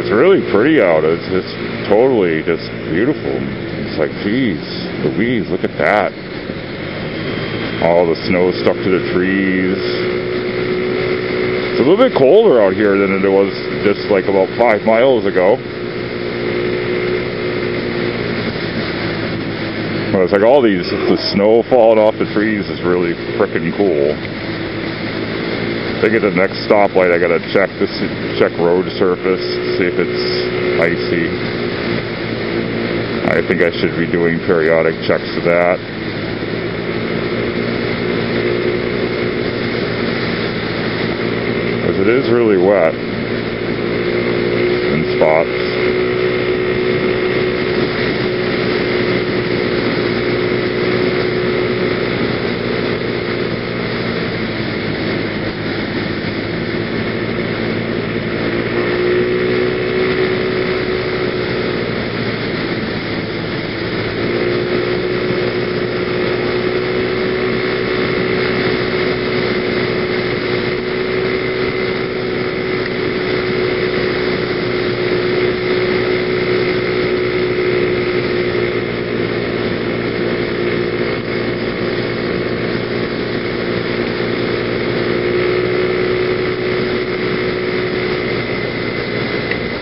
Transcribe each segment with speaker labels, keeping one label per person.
Speaker 1: It's really pretty out. It's just totally just beautiful. It's like, geez, Louise, look at that. All the snow stuck to the trees. It's a little bit colder out here than it was just like about 5 miles ago. But it's like all the snow falling off the trees is really frickin' cool. I think at the next stoplight I gotta check road surface, see if it's icy. I think I should be doing periodic checks of that. Because it is really wet in spots.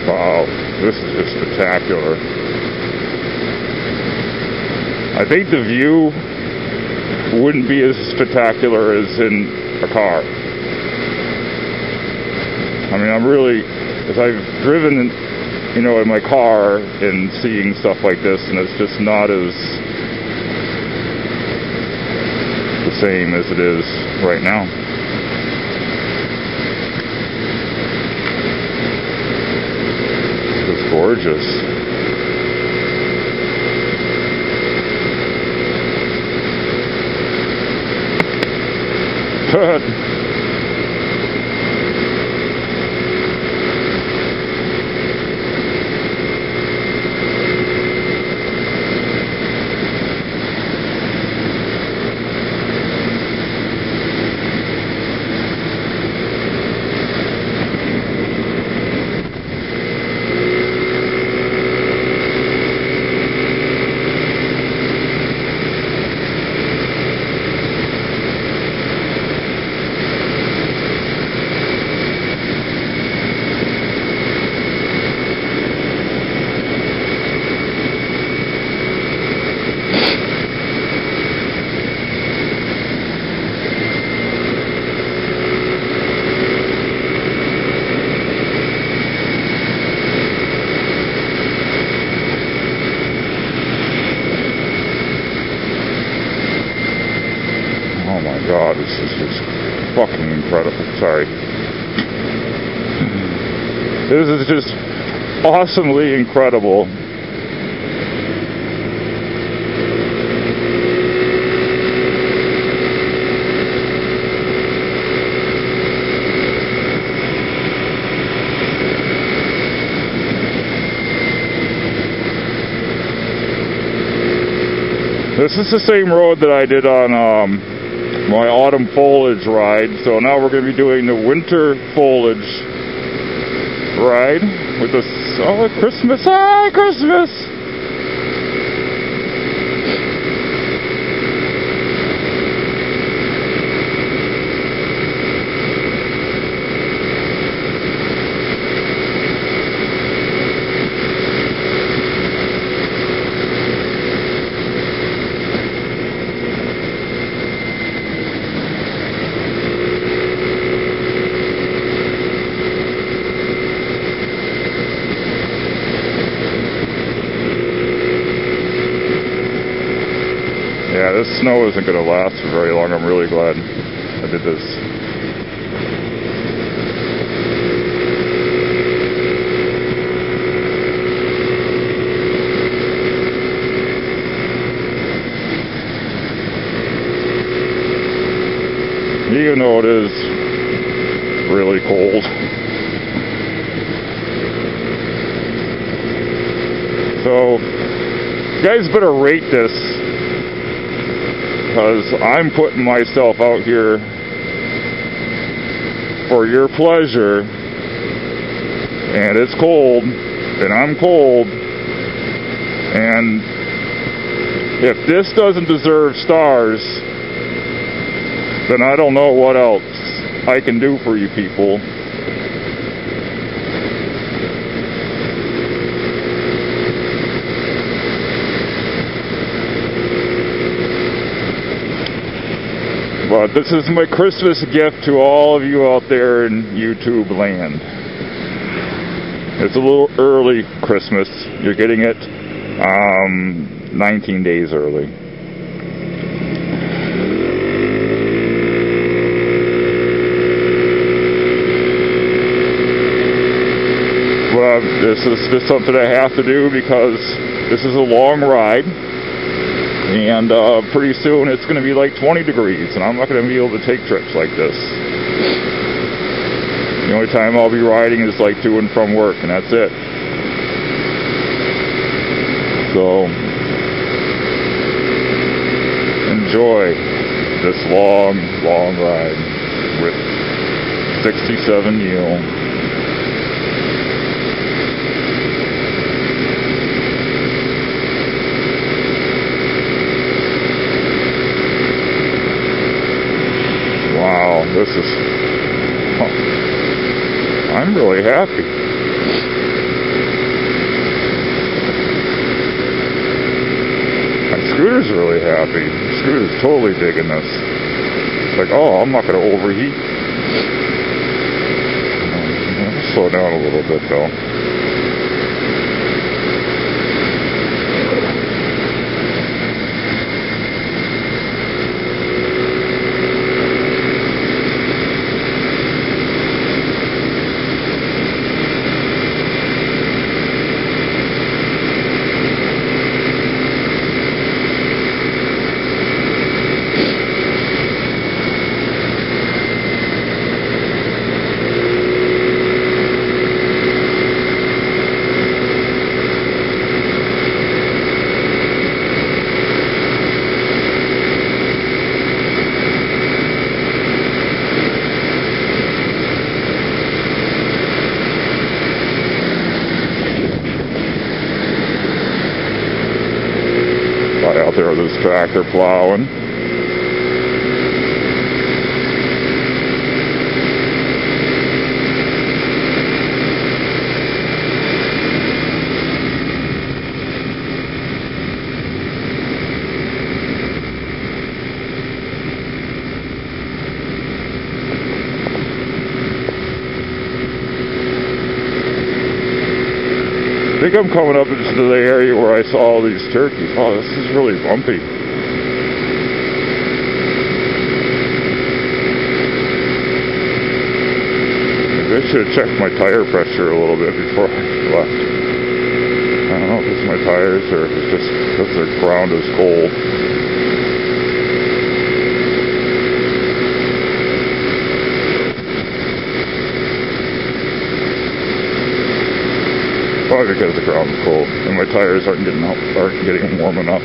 Speaker 1: Wow, this is just spectacular. I think the view wouldn't be as spectacular as in a car. I mean, I'm really, as I've driven, you know, in my car and seeing stuff like this, and it's just not as the same as it is right now. Gorgeous. Oh my God, this is just fucking incredible. Sorry. This is just awesomely incredible. This is the same road that I did on my autumn foliage ride, so now we're going to be doing the winter foliage ride with the Christmas. Ah, Christmas! Yeah, this snow isn't going to last for very long. I'm really glad I did this. Even though it is really cold. So, you guys better rate this, because I'm putting myself out here for your pleasure, And it's cold, and I'm cold, and if this doesn't deserve stars, then I don't know what else I can do for you people. But this is my Christmas gift to all of you out there in YouTube land. It's a little early Christmas. You're getting it 19 days early. But this is just something I have to do because this is a long ride. And pretty soon it's going to be like 20 degrees, and I'm not going to be able to take trips like this. The only time I'll be riding is like to and from work, and that's it. So, enjoy this long, long ride with 67 Neil. This is, I'm really happy. My scooter's really happy. Scooter's totally digging this. It's like, oh, I'm not going to overheat. Slow down a little bit though. Out there with this tractor plowing. I think I'm coming up into the area where I saw all these turkeys. Oh, this is really bumpy. Maybe I should have checked my tire pressure a little bit before I left. I don't know if it's my tires or if it's just because the ground is cold. Probably because the ground's cold and my tires aren't getting warm enough.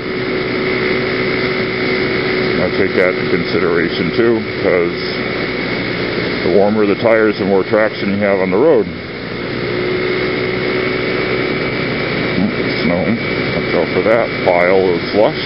Speaker 1: I take that into consideration too, because the warmer the tires, the more traction you have on the road. Snow, watch out for that pile of slush.